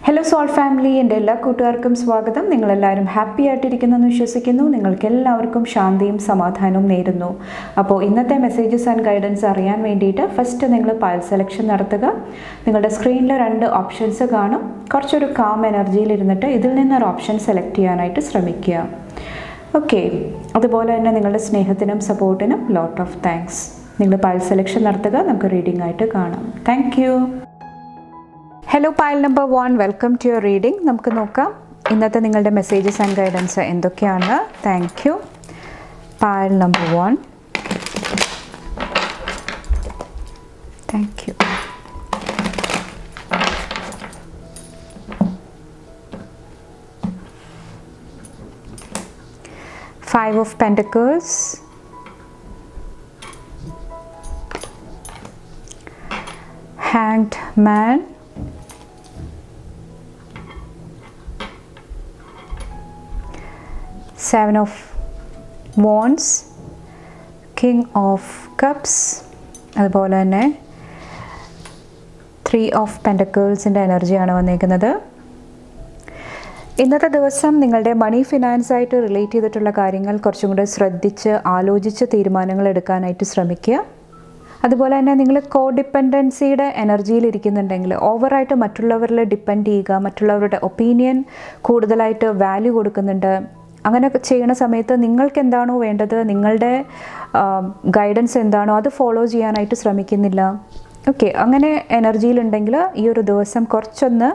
Hello soul family, എൻ്റെ എല്ലാ കൂട്ടുകാർക്കും സ്വാഗതം. നിങ്ങളെല്ലാവരും ഹാപ്പി ആയിട്ടിരിക്കുന്നെന്ന് വിശ്വസിക്കുന്നു. നിങ്ങൾക്ക് എല്ലാവർക്കും ശാന്തിയും സമാധാനവും നേരുന്നു. അപ്പോൾ ഇന്നത്തെ മെസ്സേജസ് ആൻഡ് ഗൈഡൻസ് അറിയാൻ വേണ്ടിയിട്ട് ഫസ്റ്റ് നിങ്ങൾ പൈൽ സെലക്ഷൻ നടത്തുക. നിങ്ങളുടെ സ്ക്രീനിൽ 2 ഓപ്ഷൻസ് കാണും. കുറച്ചൊരു കാം എനർജിയിൽ ഇരുന്നിട്ട് ഇതിൽ നിന്നൊരു ഓപ്ഷൻ സെലക്ട് ചെയ്യാനായിട്ട് ശ്രമിക്കുക. ഓക്കെ, അതുപോലെ തന്നെ നിങ്ങളുടെ സ്നേഹത്തിനും സപ്പോർട്ടിനും ലോട്ട് ഓഫ് താങ്ക്സ്. നിങ്ങൾ പൈൽ സെലക്ഷൻ നടത്തുക. നമുക്ക് റീഡിംഗ് ആയിട്ട് കാണാം. Thank you. Hello pile number 1, welcome to your reading. നമുക്ക് നോക്കാം ഇന്നത്തെ നിങ്ങളുടെ മെസ്സേജസ് ആൻഡ് ഗൈഡൻസ് എന്തൊക്കെയാണ്. Thank you. Pile number 1, thank you. Five of Pentacles, Hanged Man, Seven of Wands, King of Cups, അതുപോലെ തന്നെ 3 of Pentaclesൻ്റെ എനർജിയാണ് വന്നിരിക്കുന്നത്. ഇന്നത്തെ ദിവസം നിങ്ങളുടെ മണി ഫിനാൻസായിട്ട് റിലേറ്റ് ചെയ്തിട്ടുള്ള കാര്യങ്ങൾ കുറച്ചും കൂടെ ശ്രദ്ധിച്ച് ആലോചിച്ച് തീരുമാനങ്ങൾ എടുക്കാനായിട്ട് ശ്രമിക്കുക. അതുപോലെ തന്നെ നിങ്ങൾ കോഡിപ്പെൻഡൻസിയുടെ എനർജിയിൽ ഇരിക്കുന്നുണ്ടെങ്കിൽ ഓവറായിട്ട് മറ്റുള്ളവരിൽ ഡിപ്പെൻഡ് ചെയ്യുക, മറ്റുള്ളവരുടെ ഒപ്പീനിയൻ കൂടുതലായിട്ട് വാല്യൂ കൊടുക്കുന്നുണ്ട്. അങ്ങനെയൊക്കെ ചെയ്യുന്ന സമയത്ത് നിങ്ങൾക്ക് എന്താണോ വേണ്ടത്, നിങ്ങളുടെ ഗൈഡൻസ് എന്താണോ അത് ഫോളോ ചെയ്യാനായിട്ട് ശ്രമിക്കുന്നില്ല. ഓക്കെ, അങ്ങനെ എനർജിയിലുണ്ടെങ്കിൽ ഈ ഒരു ദിവസം കുറച്ചൊന്ന്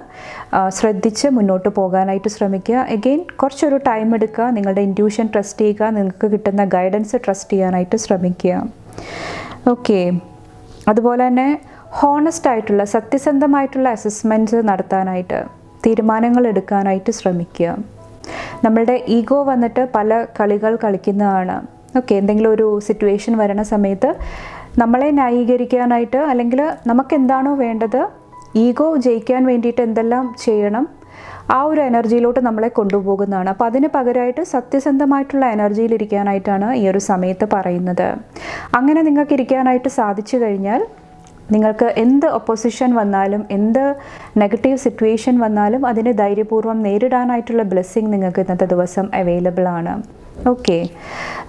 ശ്രദ്ധിച്ച് മുന്നോട്ട് പോകാനായിട്ട് ശ്രമിക്കുക. എഗെയിൻ കുറച്ചൊരു ടൈം എടുക്കുക, നിങ്ങളുടെ ഇൻറ്റ്യൂഷൻ ട്രസ്റ്റ് ചെയ്യുക, നിങ്ങൾക്ക് കിട്ടുന്ന ഗൈഡൻസ് ട്രസ്റ്റ് ചെയ്യാനായിട്ട് ശ്രമിക്കുക. ഓക്കെ, അതുപോലെ തന്നെ ഹോണസ്റ്റ് ആയിട്ടുള്ള സത്യസന്ധമായിട്ടുള്ള അസസ്മെൻറ്റ്സ് നടത്താനായിട്ട്, തീരുമാനങ്ങൾ എടുക്കാനായിട്ട് ശ്രമിക്കുക. നമ്മളുടെ ഈഗോ വന്നിട്ട് പല കളികൾ കളിക്കുന്നതാണ്. ഓക്കെ, എന്തെങ്കിലും ഒരു സിറ്റുവേഷൻ വരണ സമയത്ത് നമ്മളെ ന്യായീകരിക്കാനായിട്ട്, അല്ലെങ്കിൽ നമുക്ക് എന്താണോ വേണ്ടത്, ഈഗോ ജയിക്കാൻ വേണ്ടിയിട്ട് എന്തെല്ലാം ചെയ്യണം, ആ ഒരു എനർജിയിലോട്ട് നമ്മളെ കൊണ്ടുപോകുന്നതാണ്. അപ്പോൾ അതിന് പകരമായിട്ട് സത്യസന്ധമായിട്ടുള്ള എനർജിയിലിരിക്കാനായിട്ടാണ് ഈ ഒരു സമയത്ത് പറയുന്നത്. അങ്ങനെ നിങ്ങൾക്ക് ഇരിക്കാനായിട്ട് സാധിച്ചു കഴിഞ്ഞാൽ നിങ്ങൾക്ക് എന്ത് ഒപ്പോസിഷൻ വന്നാലും, എന്ത് നെഗറ്റീവ് സിറ്റുവേഷൻ വന്നാലും അതിനെ ധൈര്യപൂർവ്വം നേരിടാനായിട്ടുള്ള ബ്ലെസ്സിങ് നിങ്ങൾക്ക് ഇന്നത്തെ ദിവസം അവൈലബിൾ ആണ്. ഓക്കെ,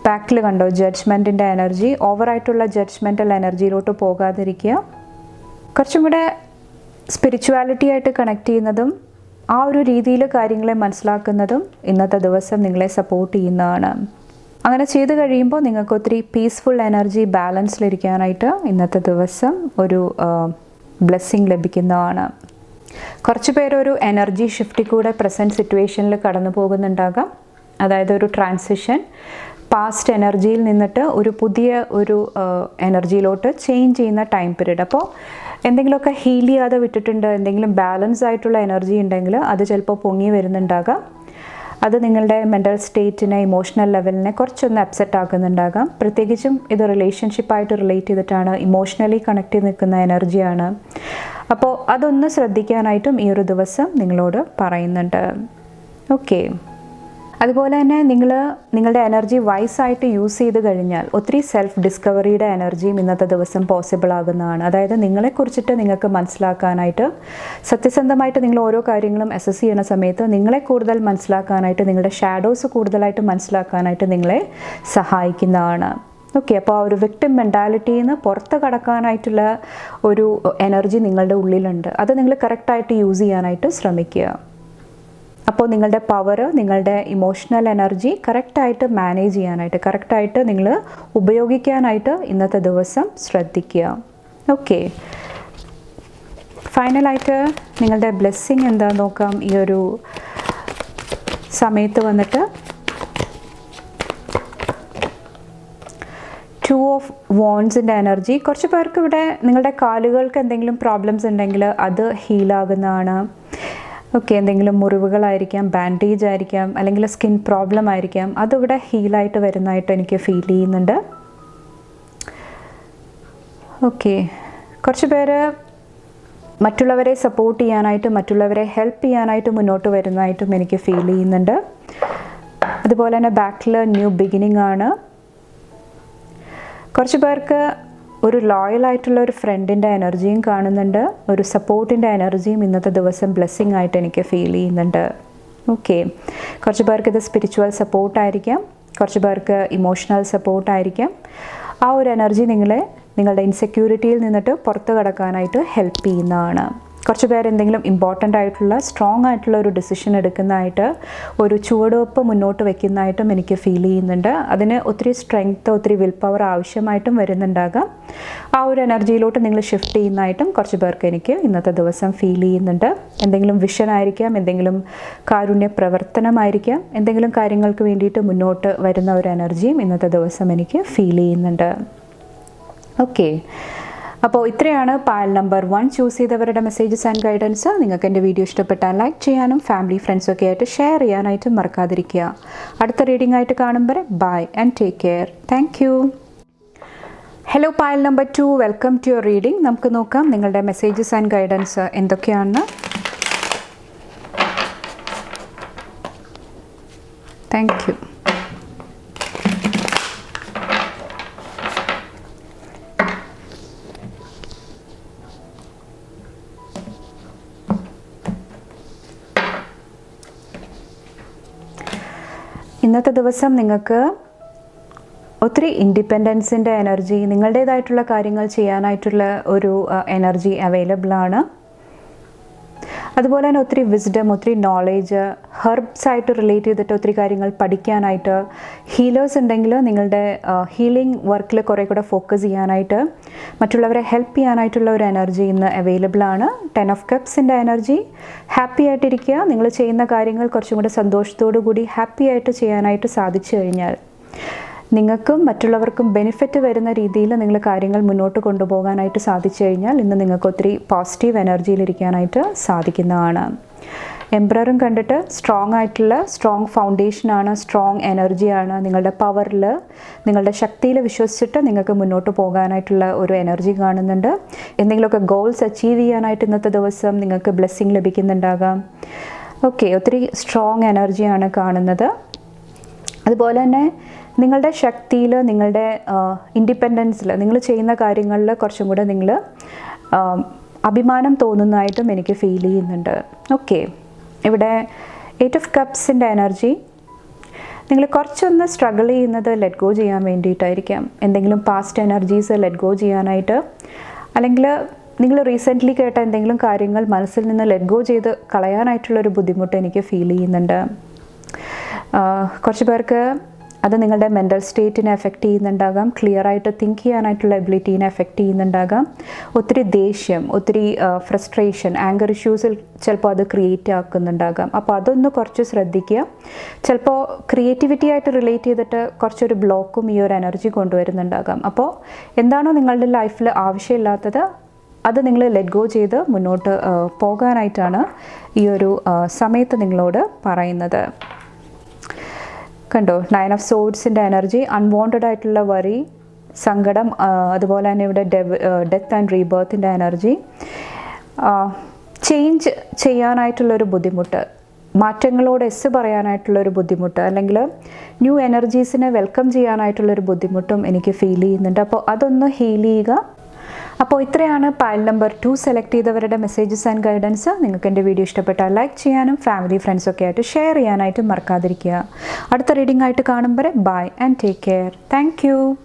ബാക്കിൽ കണ്ടോ ജഡ്ജ്മെൻറ്റിൻ്റെ എനർജി. ഓവറായിട്ടുള്ള ജഡ്ജ്മെൻറ്റൽ എനർജിയിലോട്ട് പോകാതിരിക്കുക. കുറച്ചും കൂടെ സ്പിരിച്വാലിറ്റി ആയിട്ട് കണക്ട് ചെയ്യുന്നതും ആ ഒരു രീതിയിൽ കാര്യങ്ങളെ മനസ്സിലാക്കുന്നതും ഇന്നത്തെ ദിവസം നിങ്ങളെ സപ്പോർട്ട് ചെയ്യുന്നതാണ്. അങ്ങനെ ചെയ്ത് കഴിയുമ്പോൾ നിങ്ങൾക്ക് ഒത്തിരി പീസ്ഫുൾ എനർജി ബാലൻസിലിരിക്കാനായിട്ട് ഇന്നത്തെ ദിവസം ഒരു ബ്ലെസ്സിങ് ലഭിക്കുന്നതാണ്. കുറച്ച് പേരൊരു എനർജി ഷിഫ്റ്റിൽ കൂടെ പ്രസൻറ്റ് സിറ്റുവേഷനിൽ കടന്നു പോകുന്നുണ്ടാകാം. അതായത് ഒരു ട്രാൻസിഷൻ, പാസ്റ്റ് എനർജിയിൽ നിന്നിട്ട് ഒരു പുതിയ ഒരു എനർജിയിലോട്ട് ചേഞ്ച് ചെയ്യുന്ന ടൈം പീരീഡ്. അപ്പോൾ എന്തെങ്കിലുമൊക്കെ ഹീൽ ചെയ്യാതെ വിട്ടിട്ടുണ്ട്, എന്തെങ്കിലും ബാലൻസ് ആയിട്ടുള്ള എനർജി ഉണ്ടെങ്കിൽ അത് ചിലപ്പോൾ പൊങ്ങി വരുന്നുണ്ടാകാം. അത് നിങ്ങളുടെ മെൻ്റൽ സ്റ്റേറ്റിനെ, ഇമോഷണൽ ലെവലിനെ കുറച്ചൊന്ന് അപ്സെറ്റ് ആക്കുന്നുണ്ടാകാം. പ്രത്യേകിച്ചും ഇത് റിലേഷൻഷിപ്പായിട്ട് റിലേറ്റ് ചെയ്തിട്ടാണ്, ഇമോഷണലി കണക്ട് ചെയ്ത് നിൽക്കുന്ന എനർജിയാണ്. അപ്പോൾ അതൊന്ന് ശ്രദ്ധിക്കാനായിട്ടും ഈ ഒരു ദിവസം നിങ്ങളോട് പറയുന്നുണ്ട്. ഓക്കെ, അതുപോലെ തന്നെ നിങ്ങളുടെ എനർജി വൈസായിട്ട് യൂസ് ചെയ്ത് കഴിഞ്ഞാൽ ഒത്തിരി സെൽഫ് ഡിസ്കവറിയുടെ എനർജിയും ഇന്നത്തെ ദിവസം പോസിബിൾ ആകുന്നതാണ്. അതായത് നിങ്ങളെക്കുറിച്ചിട്ട് നിങ്ങൾക്ക് മനസ്സിലാക്കാനായിട്ട്, സത്യസന്ധമായിട്ട് നിങ്ങൾ ഓരോ കാര്യങ്ങളും അസസ് ചെയ്യുന്ന സമയത്ത് നിങ്ങളെ കൂടുതൽ മനസ്സിലാക്കാനായിട്ട്, നിങ്ങളുടെ ഷാഡോസ് കൂടുതലായിട്ട് മനസ്സിലാക്കാനായിട്ട് നിങ്ങളെ സഹായിക്കുന്നതാണ്. ഓക്കെ, അപ്പോൾ ആ ഒരു വിക്ടിം മെൻറ്റാലിറ്റിയിൽ നിന്ന് പുറത്ത് കടക്കാനായിട്ടുള്ള ഒരു എനർജി നിങ്ങളുടെ ഉള്ളിലുണ്ട്. അത് നിങ്ങൾ കറക്റ്റായിട്ട് യൂസ് ചെയ്യാനായിട്ട് ശ്രമിക്കുക. അപ്പോൾ നിങ്ങളുടെ പവർ, നിങ്ങളുടെ ഇമോഷണൽ എനർജി കറക്റ്റായിട്ട് മാനേജ് ചെയ്യാനായിട്ട്, കറക്റ്റായിട്ട് നിങ്ങൾ ഉപയോഗിക്കാനായിട്ട് ഇന്നത്തെ ദിവസം ശ്രദ്ധിക്കുക. ഓക്കെ, ഫൈനലായിട്ട് നിങ്ങളുടെ ബ്ലെസ്സിങ് എന്താണെന്ന് നോക്കാം. ഈ ഒരു സമയത്ത് വന്നിട്ട് 2 of Wandsൻ്റെ എനർജി. കുറച്ച് പേർക്ക് ഇവിടെ നിങ്ങളുടെ കാലുകൾക്ക് എന്തെങ്കിലും പ്രോബ്ലംസ് ഉണ്ടെങ്കിൽ അത് ഹീലാകുന്നതാണ്. ഓക്കെ, എന്തെങ്കിലും മുറിവുകളായിരിക്കാം, ബാൻഡേജ് ആയിരിക്കാം, അല്ലെങ്കിൽ സ്കിൻ പ്രോബ്ലം ആയിരിക്കാം, അതിവിടെ ഹീലായിട്ട് വരുന്നതായിട്ട് എനിക്ക് ഫീൽ ചെയ്യുന്നുണ്ട്. ഓക്കെ, കുറച്ച് പേര് മറ്റുള്ളവരെ സപ്പോർട്ട് ചെയ്യാനായിട്ട്, മറ്റുള്ളവരെ ഹെൽപ്പ് ചെയ്യാനായിട്ട് മുന്നോട്ട് വരുന്നതായിട്ടും എനിക്ക് ഫീൽ ചെയ്യുന്നുണ്ട്. അതുപോലെ തന്നെ ബാക്കിൽ ന്യൂ ബിഗിനിങ് ആണ്. കുറച്ച് പേർക്ക് ഒരു ലോയലായിട്ടുള്ള ഒരു ഫ്രണ്ടിൻ്റെ എനർജിയും കാണുന്നുണ്ട്. ഒരു സപ്പോർട്ടിൻ്റെ എനർജിയും ഇന്നത്തെ ദിവസം ബ്ലെസ്സിങ് ആയിട്ട് എനിക്ക് ഫീൽ ചെയ്യുന്നുണ്ട്. ഓക്കെ, കുറച്ച് പേർക്ക് ഇത് സ്പിരിച്വൽ സപ്പോർട്ടായിരിക്കാം, കുറച്ച് പേർക്ക് ഇമോഷണൽ സപ്പോർട്ടായിരിക്കാം. ആ ഒരു എനർജി നിങ്ങളുടെ ഇൻസെക്യൂരിറ്റിയിൽ നിന്നിട്ട് പുറത്ത് കടക്കാനായിട്ട് ഹെൽപ്പ് ചെയ്യുന്നതാണ്. കുറച്ച് പേർ എന്തെങ്കിലും ഇമ്പോർട്ടൻ്റ് ആയിട്ടുള്ള സ്ട്രോങ് ആയിട്ടുള്ള ഒരു ഡിസിഷൻ എടുക്കുന്നതായിട്ട്, ഒരു ചുവടുവെപ്പ് മുന്നോട്ട് വയ്ക്കുന്നതായിട്ടും എനിക്ക് ഫീൽ ചെയ്യുന്നുണ്ട്. അതിന് ഒത്തിരി സ്ട്രെങ്ത്ത്, ഒത്തിരി വിൽ പവർ ആവശ്യമായിട്ടും വരുന്നുണ്ടാകാം. ആ ഒരു എനർജിയിലോട്ട് നിങ്ങൾ ഷിഫ്റ്റ് ചെയ്യുന്നതായിട്ടും കുറച്ച് പേർക്ക് എനിക്ക് ഇന്നത്തെ ദിവസം ഫീൽ ചെയ്യുന്നുണ്ട്. എന്തെങ്കിലും വിഷൻ ആയിരിക്കാം, എന്തെങ്കിലും കാരുണ്യ പ്രവർത്തനമായിരിക്കാം, എന്തെങ്കിലും കാര്യങ്ങൾക്ക് വേണ്ടിയിട്ട് മുന്നോട്ട് വരുന്ന ഒരു എനർജിയും ഇന്നത്തെ ദിവസം എനിക്ക് ഫീൽ ചെയ്യുന്നുണ്ട്. ഓക്കെ, അപ്പോൾ ഇത്രയാണ് പാൽ നമ്പർ 1 ചൂസ് ചെയ്തവരുടെ മെസ്സേജസ് ആൻഡ് ഗൈഡൻസ്. നിങ്ങൾക്ക് എൻ്റെ വീഡിയോ ഇഷ്ടപ്പെട്ടാൽ ലൈക്ക് ചെയ്യാനും ഫാമിലി ഫ്രണ്ട്സൊക്കെ ആയിട്ട് ഷെയർ ചെയ്യാനായിട്ടും മറക്കാതിരിക്കുക. അടുത്ത റീഡിംഗ് ആയിട്ട് കാണുമ്പോൾ bye and take care. Thank you. Hello pile number 2, welcome to your reading. നമുക്ക് നോക്കാം നിങ്ങളുടെ മെസ്സേജസ് ആൻഡ് ഗൈഡൻസ് എന്തൊക്കെയാണെന്ന്. Thank you. ഇന്നത്തെ ദിവസം നിങ്ങൾക്ക് ഒത്തിരി ഇൻഡിപെൻഡൻസിൻ്റെ എനർജി, നിങ്ങളുടേതായിട്ടുള്ള കാര്യങ്ങൾ ചെയ്യാനായിട്ടുള്ള ഒരു എനർജി അവൈലബിൾ ആണ്. അതുപോലെ തന്നെ ഒത്തിരി വിസ്ഡം, ഒത്തിരി നോളേജ്, ഹെർബ്സ് ആയിട്ട് റിലേറ്റ് ചെയ്തിട്ട് ഒത്തിരി കാര്യങ്ങൾ പഠിക്കാനായിട്ട്, ഹീലേഴ്സ് ഉണ്ടെങ്കിൽ നിങ്ങളുടെ ഹീലിംഗ് വർക്കിൽ കുറേ കൂടെ ഫോക്കസ് ചെയ്യാനായിട്ട്, മറ്റുള്ളവരെ ഹെൽപ്പ് ചെയ്യാനായിട്ടുള്ള ഒരു എനർജി ഇന്ന് അവൈലബിൾ ആണ്. 10 ഓഫ് കപ്സിൻ്റെ എനർജി. ഹാപ്പി ആയിട്ടിരിക്കുക. നിങ്ങൾ ചെയ്യുന്ന കാര്യങ്ങൾ കുറച്ചും കൂടെ സന്തോഷത്തോടു കൂടി ഹാപ്പി ആയിട്ട് ചെയ്യാനായിട്ട് സാധിച്ചു കഴിഞ്ഞാൽ നിങ്ങൾക്കും മറ്റുള്ളവർക്കും ബെനിഫിറ്റ് വരുന്ന രീതിയിൽ നിങ്ങൾ കാര്യങ്ങൾ മുന്നോട്ട് കൊണ്ടുപോകാനായിട്ട് സാധിച്ചു കഴിഞ്ഞാൽ ഇന്ന് നിങ്ങൾക്ക് ഒത്തിരി പോസിറ്റീവ് എനർജിയിലിരിക്കാനായിട്ട് സാധിക്കുന്നതാണ്. എംബ്രറും കണ്ടിട്ട് സ്ട്രോങ് ആയിട്ടുള്ള സ്ട്രോങ് ഫൗണ്ടേഷനാണ്, സ്ട്രോങ് എനർജിയാണ്. നിങ്ങളുടെ പവറിൽ, നിങ്ങളുടെ ശക്തിയിൽ വിശ്വസിച്ചിട്ട് നിങ്ങൾക്ക് മുന്നോട്ട് പോകാനായിട്ടുള്ള ഒരു എനർജി കാണുന്നുണ്ട്. എന്തെങ്കിലുമൊക്കെ ഗോൾസ് അച്ചീവ് ചെയ്യാനായിട്ട് ഇന്നത്തെ ദിവസം നിങ്ങൾക്ക് ബ്ലെസ്സിങ് ലഭിക്കുന്നുണ്ടാകാം. ഓക്കെ, ഒത്തിരി സ്ട്രോങ് എനർജിയാണ് കാണുന്നത്. അതുപോലെ തന്നെ നിങ്ങളുടെ ശക്തിയിൽ, നിങ്ങളുടെ ഇൻഡിപെൻഡൻസിൽ, നിങ്ങൾ ചെയ്യുന്ന കാര്യങ്ങളിൽ കുറച്ചും കൂടെ നിങ്ങൾ അഭിമാനം തോന്നുന്നതായിട്ടും എനിക്ക് ഫീൽ ചെയ്യുന്നുണ്ട്. ഓക്കെ, ഇവിടെ 8 ഓഫ് കപ്സിൻ്റെ എനർജി. നിങ്ങൾ കുറച്ചൊന്ന് സ്ട്രഗിൾ ചെയ്യുന്നത് ലെറ്റ് ഗോ ചെയ്യാൻ വേണ്ടിയിട്ടായിരിക്കാം. എന്തെങ്കിലും പാസ്റ്റ് എനർജീസ് ലെറ്റ് ഗോ ചെയ്യാനായിട്ട്, അല്ലെങ്കിൽ നിങ്ങൾ റീസെൻ്റ്ലി കേട്ട എന്തെങ്കിലും കാര്യങ്ങൾ മനസ്സിൽ നിന്ന് ലെറ്റ് ഗോ ചെയ്ത് കളയാനായിട്ടുള്ളൊരു ബുദ്ധിമുട്ട് എനിക്ക് ഫീൽ ചെയ്യുന്നുണ്ട്. കുറച്ച് പേർക്ക് അത് നിങ്ങളുടെ മെൻ്റൽ സ്റ്റേറ്റിനെ എഫക്റ്റ് ചെയ്യുന്നുണ്ടാകാം, ക്ലിയർ ആയിട്ട് തിങ്ക് ചെയ്യാനായിട്ടുള്ള എബിലിറ്റീനെ എഫക്റ്റ് ചെയ്യുന്നുണ്ടാകാം. ഒത്തിരി ദേഷ്യം, ഒത്തിരി ഫ്രസ്ട്രേഷൻ, ആങ്കർ ഇഷ്യൂസിൽ ചിലപ്പോൾ അത് ക്രിയേറ്റ് ആക്കുന്നുണ്ടാകാം. അപ്പോൾ അതൊന്ന് കുറച്ച് ശ്രദ്ധിക്കുക. ചിലപ്പോൾ ക്രിയേറ്റിവിറ്റി ആയിട്ട് റിലേറ്റ് ചെയ്തിട്ട് കുറച്ചൊരു ബ്ലോക്കും ഈ ഒരു എനർജി കൊണ്ടുവരുന്നുണ്ടാകാം. അപ്പോൾ എന്താണോ നിങ്ങളുടെ ലൈഫിൽ ആവശ്യമില്ലാത്തത് അത് നിങ്ങൾ ലെറ്റ് ഗോ ചെയ്ത് മുന്നോട്ട് പോകാനായിട്ടാണ് ഈ ഒരു സമയത്ത് നിങ്ങളോട് പറയുന്നത്. കണ്ടോ, 9 ഓഫ് സോഡ്സിൻ്റെ എനർജി. അൺവാണ്ടഡ് ആയിട്ടുള്ള വറി, സങ്കടം, അതുപോലെ തന്നെ ഇവിടെ ഡെത്ത് ആൻഡ് റീബർത്തിൻ്റെ എനർജി. ചേഞ്ച് ചെയ്യാനായിട്ടുള്ളൊരു ബുദ്ധിമുട്ട്, മാറ്റങ്ങളോട് എസ് പറയാനായിട്ടുള്ളൊരു ബുദ്ധിമുട്ട്, അല്ലെങ്കിൽ ന്യൂ എനർജീസിനെ വെൽക്കം ചെയ്യാനായിട്ടുള്ളൊരു ബുദ്ധിമുട്ടും എനിക്ക് ഫീൽ ചെയ്യുന്നുണ്ട്. അപ്പോൾ അതൊന്ന് ഹീൽ ചെയ്യുക. അപ്പോൾ ഇത്രയാണ് പാൽ നമ്പർ 2 സെലക്ട് ചെയ്തവരുടെ മെസ്സേജസ് ആൻഡ് ഗൈഡൻസ്. നിങ്ങൾക്ക് എൻ്റെ വീഡിയോ ഇഷ്ടപ്പെട്ടാൽ ലൈക്ക് ചെയ്യാനും ഫാമിലി ഫ്രണ്ട്സൊക്കെ ആയിട്ട് ഷെയർ ചെയ്യാനായിട്ടും മറക്കാതിരിക്കുക. അടുത്ത റീഡിംഗ് ആയിട്ട് കാണുമ്പോൾ bye and take care. Thank U.